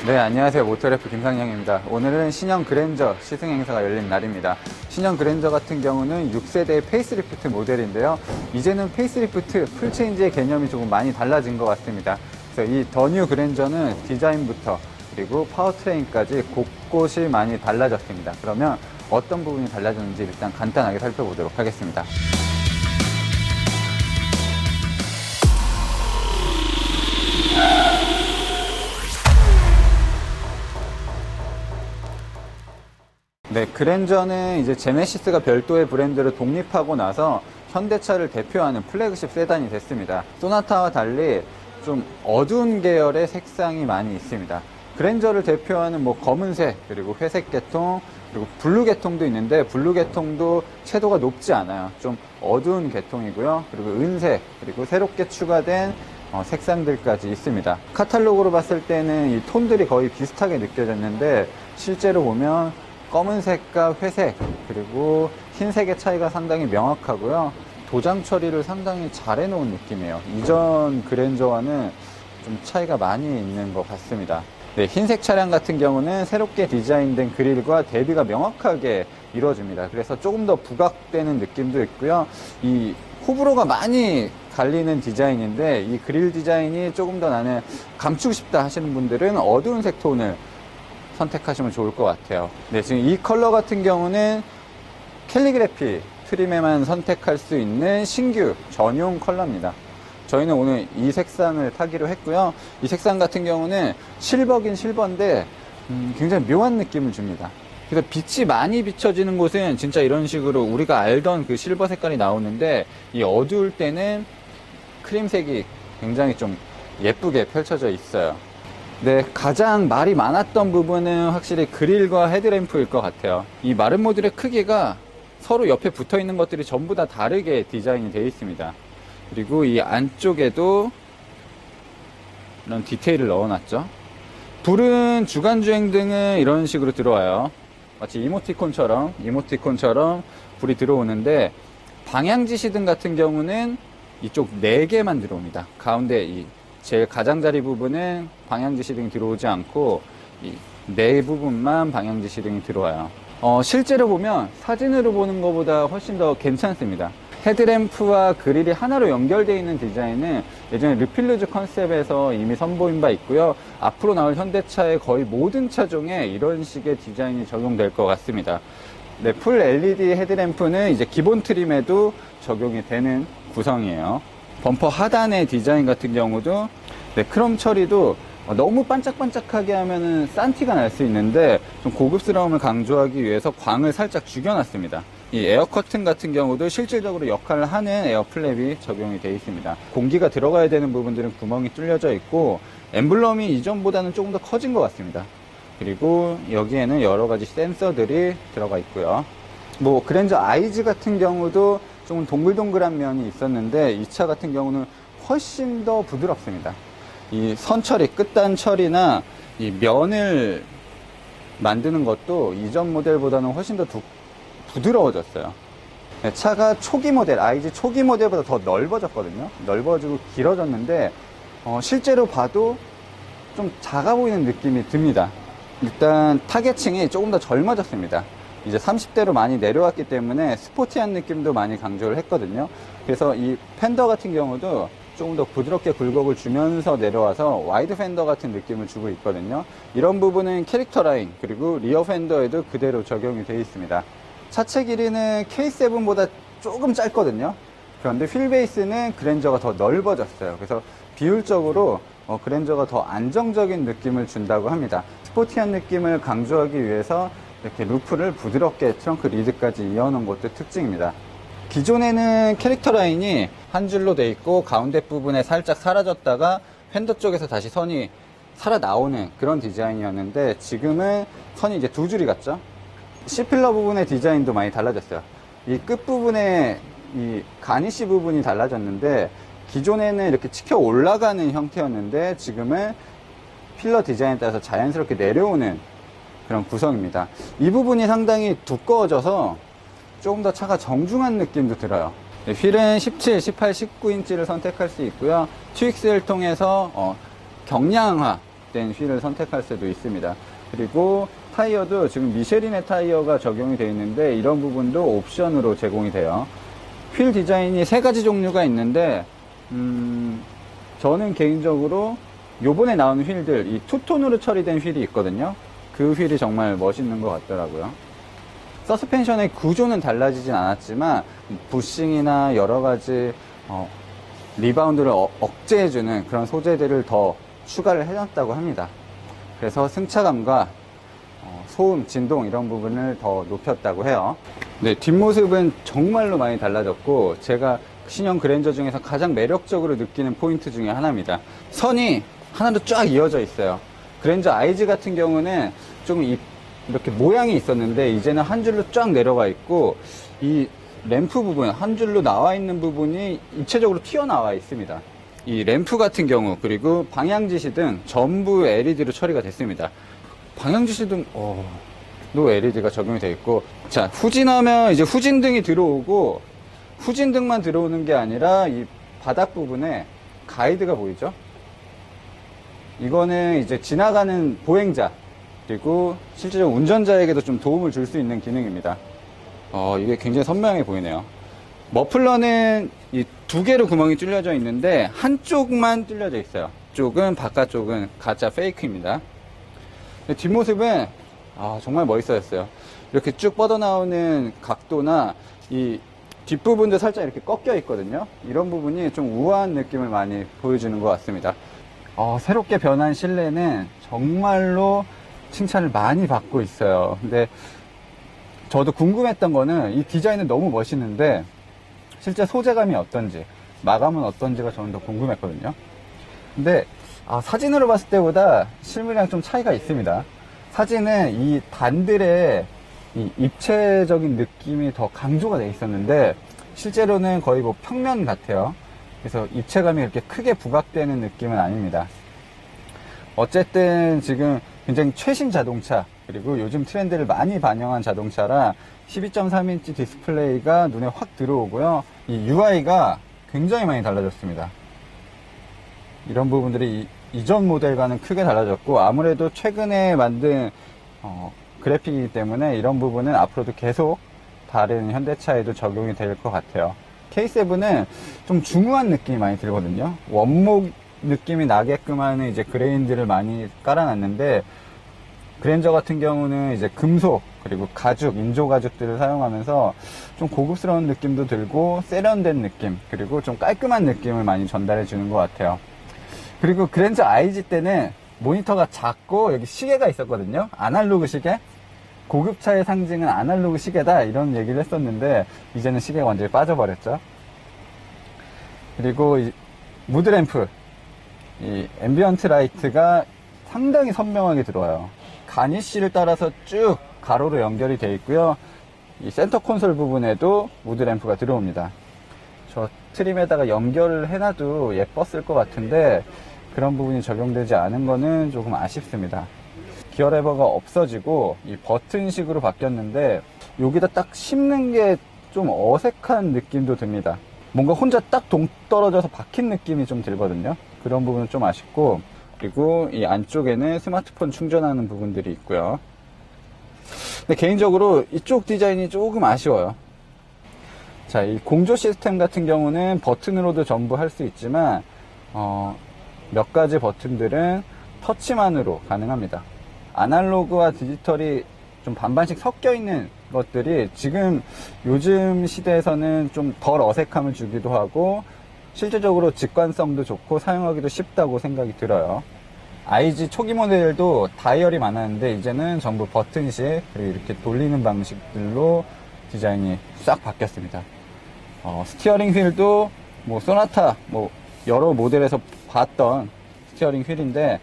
네, 안녕하세요. 모터래프 김상영입니다. 오늘은 신형 그랜저 시승 행사가 열린 날입니다. 신형 그랜저 같은 경우는 6세대 페이스리프트 모델인데요. 이제는 페이스리프트, 풀체인지의 개념이 조금 많이 달라진 것 같습니다. 그래서 이 더 뉴 그랜저는 디자인부터 그리고 파워트레인까지 곳곳이 많이 달라졌습니다. 그러면 어떤 부분이 달라졌는지 일단 간단하게 살펴보도록 하겠습니다. 네, 그랜저는 이제 제네시스가 별도의 브랜드를 독립하고 나서 현대차를 대표하는 플래그십 세단이 됐습니다. 소나타와 달리 좀 어두운 계열의 색상이 많이 있습니다. 그랜저를 대표하는 검은색, 그리고 회색 계통, 그리고 블루 계통도 있는데 블루 계통도 채도가 높지 않아요. 좀 어두운 계통이고요. 그리고 은색, 그리고 새롭게 추가된 색상들까지 있습니다. 카탈로그로 봤을 때는 이 톤들이 거의 비슷하게 느껴졌는데 실제로 보면 검은색과 회색, 그리고 흰색의 차이가 상당히 명확하고요. 도장 처리를 상당히 잘 해놓은 느낌이에요. 이전 그랜저와는 좀 차이가 많이 있는 것 같습니다. 네, 흰색 차량 같은 경우는 새롭게 디자인된 그릴과 대비가 명확하게 이루어집니다. 그래서 조금 더 부각되는 느낌도 있고요. 이 호불호가 많이 갈리는 디자인인데 이 그릴 디자인이 조금 더 나는 감추고 싶다 하시는 분들은 어두운 색 톤을 선택하시면 좋을 것 같아요. 네, 지금 이 컬러 같은 경우는 캘리그래피 트림에만 선택할 수 있는 신규 전용 컬러입니다. 저희는 오늘 이 색상을 타기로 했고요. 이 색상 같은 경우는 실버긴 실버인데 굉장히 묘한 느낌을 줍니다. 그래서 빛이 많이 비춰지는 곳은 진짜 이런 식으로 우리가 알던 그 실버 색깔이 나오는데 이 어두울 때는 크림색이 굉장히 좀 예쁘게 펼쳐져 있어요. 네, 가장 말이 많았던 부분은 확실히 그릴과 헤드램프일 것 같아요. 이 마른 모듈의 크기가 서로 옆에 붙어 있는 것들이 전부 다 다르게 디자인이 되어 있습니다. 그리고 이 안쪽에도 이런 디테일을 넣어놨죠. 불은 주간주행등은 이런 식으로 들어와요. 마치 이모티콘처럼 불이 들어오는데 방향지시등 같은 경우는 이쪽 4개만 들어옵니다. 가운데 이 제일 가장자리 부분은 방향지시등이 들어오지 않고 이 네 부분만 방향지시등이 들어와요. 실제로 보면 사진으로 보는 것보다 훨씬 더 괜찮습니다. 헤드램프와 그릴이 하나로 연결되어 있는 디자인은 예전에 르필루즈 컨셉에서 이미 선보인 바 있고요. 앞으로 나올 현대차의 거의 모든 차종에 이런 식의 디자인이 적용될 것 같습니다. 네, 풀 LED 헤드램프는 이제 기본 트림에도 적용이 되는 구성이에요. 범퍼 하단의 디자인 같은 경우도 네, 크롬 처리도 너무 반짝반짝하게 하면은 싼 티가 날 수 있는데 좀 고급스러움을 강조하기 위해서 광을 살짝 죽여놨습니다. 이 에어 커튼 같은 경우도 실질적으로 역할을 하는 에어 플랩이 적용이 되어 있습니다. 공기가 들어가야 되는 부분들은 구멍이 뚫려져 있고 엠블럼이 이전보다는 조금 더 커진 것 같습니다. 그리고 여기에는 여러 가지 센서들이 들어가 있고요. 그랜저 아이즈 같은 경우도 좀 동글동글한 면이 있었는데 이 차 같은 경우는 훨씬 더 부드럽습니다. 이 선 처리, 끝단 처리나 이 면을 만드는 것도 이전 모델보다는 훨씬 더 부드러워졌어요. 네, 차가 초기 모델, IG 초기 모델보다 더 넓어졌거든요. 넓어지고 길어졌는데 실제로 봐도 좀 작아 보이는 느낌이 듭니다. 일단 타겟층이 조금 더 젊어졌습니다. 이제 30대로 많이 내려왔기 때문에 스포티한 느낌도 많이 강조를 했거든요. 그래서 이 팬더 같은 경우도 조금 더 부드럽게 굴곡을 주면서 내려와서 와이드 팬더 같은 느낌을 주고 있거든요. 이런 부분은 캐릭터 라인 그리고 리어 팬더에도 그대로 적용이 되어 있습니다. 차체 길이는 K7보다 조금 짧거든요. 그런데 휠베이스는 그랜저가 더 넓어졌어요. 그래서 비율적으로 그랜저가 더 안정적인 느낌을 준다고 합니다. 스포티한 느낌을 강조하기 위해서 이렇게 루프를 부드럽게 트렁크 리드까지 이어놓은 것도 특징입니다. 기존에는 캐릭터 라인이 한 줄로 돼 있고 가운데 부분에 살짝 사라졌다가 팬더 쪽에서 다시 선이 살아 나오는 그런 디자인이었는데 지금은 선이 이제 두 줄이 갔죠. C필러 부분의 디자인도 많이 달라졌어요. 이 끝부분에 이 가니쉬 부분이 달라졌는데 기존에는 이렇게 치켜 올라가는 형태였는데 지금은 필러 디자인에 따라서 자연스럽게 내려오는 그런 구성입니다. 이 부분이 상당히 두꺼워져서 조금 더 차가 정중한 느낌도 들어요. 휠은 17, 18, 19인치를 선택할 수 있고요. TX를 통해서 경량화된 휠을 선택할 수도 있습니다. 그리고 타이어도 지금 미쉐린의 타이어가 적용이 되어 있는데 이런 부분도 옵션으로 제공이 돼요. 휠 디자인이 세 가지 종류가 있는데 저는 개인적으로 요번에 나온 휠들 이 투톤으로 처리된 휠이 있거든요. 그 휠이 정말 멋있는 것 같더라고요. 서스펜션의 구조는 달라지진 않았지만 부싱이나 여러가지 리바운드를 억제해주는 그런 소재들을 더 추가를 해놨다고 합니다. 그래서 승차감과 소음, 진동 이런 부분을 더 높였다고 해요. 네, 뒷모습은 정말로 많이 달라졌고 제가 신형 그랜저 중에서 가장 매력적으로 느끼는 포인트 중에 하나입니다. 선이 하나로 쫙 이어져 있어요. 그랜저 IG 같은 경우는 좀 이렇게 모양이 있었는데 이제는 한 줄로 쫙 내려가 있고 이 램프 부분, 한 줄로 나와 있는 부분이 입체적으로 튀어나와 있습니다. 이 램프 같은 경우 그리고 방향지시등 전부 LED로 처리가 됐습니다. 방향지시등 도 LED가 적용이 되어 있고, 자, 후진하면 이제 후진등이 들어오고 후진등만 들어오는 게 아니라 이 바닥 부분에 가이드가 보이죠? 이거는 이제 지나가는 보행자 그리고 실제로 운전자에게도 좀 도움을 줄 수 있는 기능입니다. 이게 굉장히 선명해 보이네요. 머플러는 이 두 개로 구멍이 뚫려져 있는데 한쪽만 뚫려져 있어요. 쪽은 바깥쪽은 가짜 페이크입니다. 뒷모습은 정말 멋있어졌어요. 이렇게 쭉 뻗어나오는 각도나 이 뒷부분도 살짝 이렇게 꺾여 있거든요. 이런 부분이 좀 우아한 느낌을 많이 보여주는 것 같습니다. 새롭게 변한 실내는 정말로 칭찬을 많이 받고 있어요. 근데 저도 궁금했던 거는 이 디자인은 너무 멋있는데 실제 소재감이 어떤지, 마감은 어떤지가 저는 더 궁금했거든요. 근데 사진으로 봤을 때보다 실물이랑 좀 차이가 있습니다. 사진은 이 단들의 이 입체적인 느낌이 더 강조가 되어 있었는데 실제로는 거의 뭐 평면 같아요. 그래서 입체감이 그렇게 크게 부각되는 느낌은 아닙니다. 어쨌든 지금 굉장히 최신 자동차 그리고 요즘 트렌드를 많이 반영한 자동차라 12.3인치 디스플레이가 눈에 확 들어오고요. 이 UI가 굉장히 많이 달라졌습니다. 이런 부분들이 이전 모델과는 크게 달라졌고 아무래도 최근에 만든 그래픽이기 때문에 이런 부분은 앞으로도 계속 다른 현대차에도 적용이 될 것 같아요. K7은 좀 중후한 느낌이 많이 들거든요. 원목 느낌이 나게끔 하는 이제 그레인들을 많이 깔아놨는데 그랜저 같은 경우는 이제 금속 그리고 가죽, 인조 가죽들을 사용하면서 좀 고급스러운 느낌도 들고 세련된 느낌 그리고 좀 깔끔한 느낌을 많이 전달해 주는 것 같아요. 그리고 그랜저 IG 때는 모니터가 작고 여기 시계가 있었거든요. 아날로그 시계. 고급차의 상징은 아날로그 시계다 이런 얘기를 했었는데 이제는 시계가 완전히 빠져버렸죠. 그리고 이 무드램프, 이 앰비언트 라이트가 상당히 선명하게 들어와요. 가니쉬를 따라서 쭉 가로로 연결이 되어 있고요. 이 센터 콘솔 부분에도 무드램프가 들어옵니다. 저 트림에다가 연결을 해놔도 예뻤을 것 같은데 그런 부분이 적용되지 않은 거는 조금 아쉽습니다. 기어 레버가 없어지고 이 버튼식으로 바뀌었는데 여기다 딱 씹는 게 좀 어색한 느낌도 듭니다. 뭔가 혼자 딱 동떨어져서 박힌 느낌이 좀 들거든요. 그런 부분은 좀 아쉽고 그리고 이 안쪽에는 스마트폰 충전하는 부분들이 있고요. 근데 개인적으로 이쪽 디자인이 조금 아쉬워요. 자, 이 공조 시스템 같은 경우는 버튼으로도 전부 할 수 있지만 몇 가지 버튼들은 터치만으로 가능합니다. 아날로그와 디지털이 좀 반반씩 섞여 있는 것들이 지금 요즘 시대에서는 좀 덜 어색함을 주기도 하고 실질적으로 직관성도 좋고 사용하기도 쉽다고 생각이 들어요. IG 초기 모델도 다이얼이 많았는데 이제는 전부 버튼식 그리고 이렇게 돌리는 방식들로 디자인이 싹 바뀌었습니다. 스티어링 휠도 뭐 소나타 여러 모델에서 봤던 스티어링 휠인데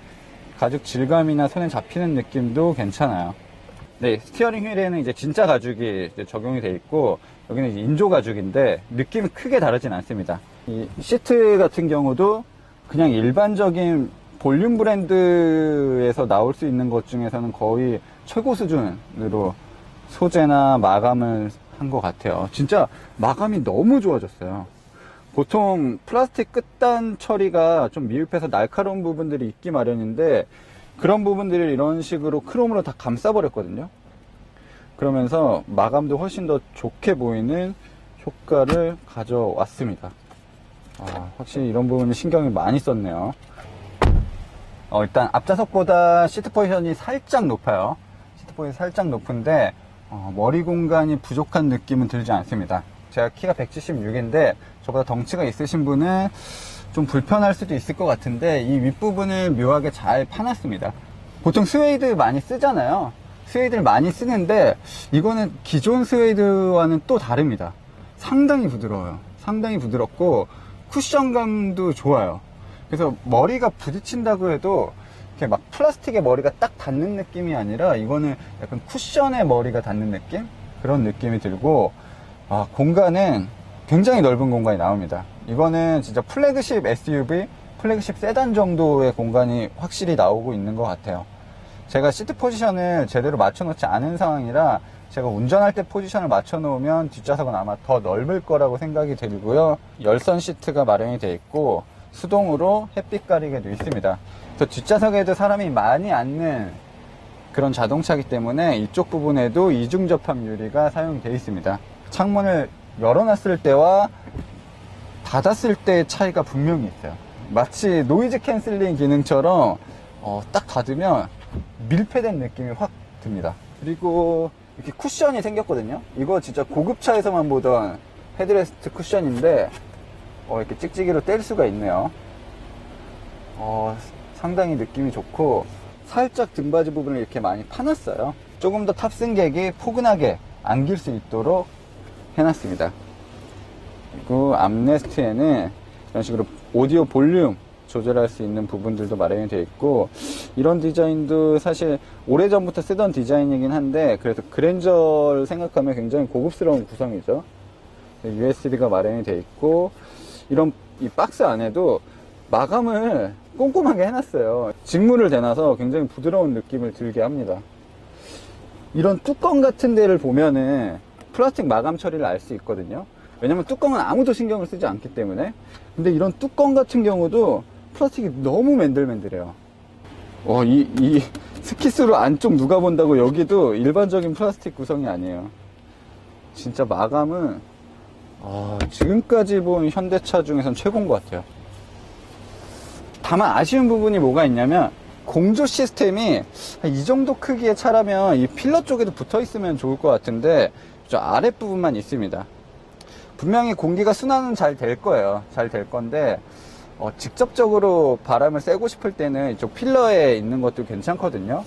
가죽 질감이나 손에 잡히는 느낌도 괜찮아요. 네, 스티어링 휠에는 이제 진짜 가죽이 이제 적용이 되어 있고 여기는 이제 인조 가죽인데 느낌이 크게 다르진 않습니다. 이 시트 같은 경우도 그냥 일반적인 볼륨 브랜드에서 나올 수 있는 것 중에서는 거의 최고 수준으로 소재나 마감을 한 것 같아요. 진짜 마감이 너무 좋아졌어요. 보통 플라스틱 끝단 처리가 좀 미흡해서 날카로운 부분들이 있기 마련인데 그런 부분들을 이런 식으로 크롬으로 다 감싸버렸거든요. 그러면서 마감도 훨씬 더 좋게 보이는 효과를 가져왔습니다. 확실히 이런 부분은 신경이 많이 썼네요. 일단 앞좌석보다 시트 포지션이 살짝 높아요. 시트 포지션이 살짝 높은데 머리 공간이 부족한 느낌은 들지 않습니다. 제가 키가 176인데 저보다 덩치가 있으신 분은 좀 불편할 수도 있을 것 같은데 이 윗부분을 묘하게 잘 파놨습니다. 보통 스웨이드 많이 쓰잖아요. 스웨이드를 많이 쓰는데 이거는 기존 스웨이드와는 또 다릅니다. 상당히 부드러워요. 상당히 부드럽고 쿠션감도 좋아요. 그래서 머리가 부딪힌다고 해도 이렇게 막 플라스틱에 머리가 딱 닿는 느낌이 아니라 이거는 약간 쿠션에 머리가 닿는 느낌? 그런 느낌이 들고 공간은 굉장히 넓은 공간이 나옵니다. 이거는 진짜 플래그십 SUV, 플래그십 세단 정도의 공간이 확실히 나오고 있는 것 같아요. 제가 시트 포지션을 제대로 맞춰놓지 않은 상황이라 제가 운전할 때 포지션을 맞춰놓으면 뒷좌석은 아마 더 넓을 거라고 생각이 들고요. 열선 시트가 마련이 되어 있고 수동으로 햇빛 가리개도 있습니다. 그래서 뒷좌석에도 사람이 많이 앉는 그런 자동차이기 때문에 이쪽 부분에도 이중 접합 유리가 사용되어 있습니다. 창문을 열어놨을 때와 닫았을 때의 차이가 분명히 있어요. 마치 노이즈 캔슬링 기능처럼 딱 닫으면 밀폐된 느낌이 확 듭니다. 그리고 이렇게 쿠션이 생겼거든요. 이거 진짜 고급차에서만 보던 헤드레스트 쿠션인데 이렇게 찍찍이로 뗄 수가 있네요. 상당히 느낌이 좋고 살짝 등받이 부분을 이렇게 많이 파놨어요. 조금 더 탑승객이 포근하게 안길 수 있도록 해놨습니다. 그리고 암레스트에는 이런 식으로 오디오 볼륨 조절할 수 있는 부분들도 마련이 되어 있고 이런 디자인도 사실 오래전부터 쓰던 디자인이긴 한데 그래도 그랜저를 생각하면 굉장히 고급스러운 구성이죠. USB가 마련이 되어 있고 이런 이 박스 안에도 마감을 꼼꼼하게 해놨어요. 직물을 대놔서 굉장히 부드러운 느낌을 들게 합니다. 이런 뚜껑 같은 데를 보면은 플라스틱 마감 처리를 알 수 있거든요. 왜냐면 뚜껑은 아무도 신경을 쓰지 않기 때문에. 근데 이런 뚜껑 같은 경우도 플라스틱이 너무 맨들맨들해요. 이 스키스로 안쪽 누가 본다고 여기도 일반적인 플라스틱 구성이 아니에요. 진짜 마감은 지금까지 본 현대차 중에선 최고인 것 같아요. 다만 아쉬운 부분이 뭐가 있냐면 공조 시스템이 이 정도 크기의 차라면 이 필러 쪽에도 붙어 있으면 좋을 것 같은데 저 아랫부분만 있습니다. 분명히 공기가 순환은 잘 될 거예요. 잘 될 건데 직접적으로 바람을 쐬고 싶을 때는 이쪽 필러에 있는 것도 괜찮거든요.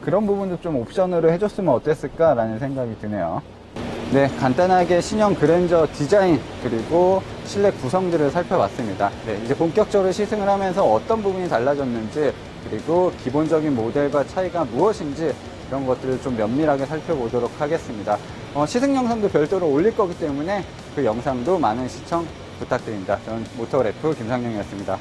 그런 부분도 좀 옵션으로 해줬으면 어땠을까 라는 생각이 드네요. 네, 간단하게 신형 그랜저 디자인 그리고 실내 구성들을 살펴봤습니다. 네, 이제 본격적으로 시승을 하면서 어떤 부분이 달라졌는지 그리고 기본적인 모델과 차이가 무엇인지 이런 것들을 좀 면밀하게 살펴보도록 하겠습니다. 시승 영상도 별도로 올릴 거기 때문에 그 영상도 많은 시청 부탁드립니다. 저는 모터그래프 김상영이었습니다.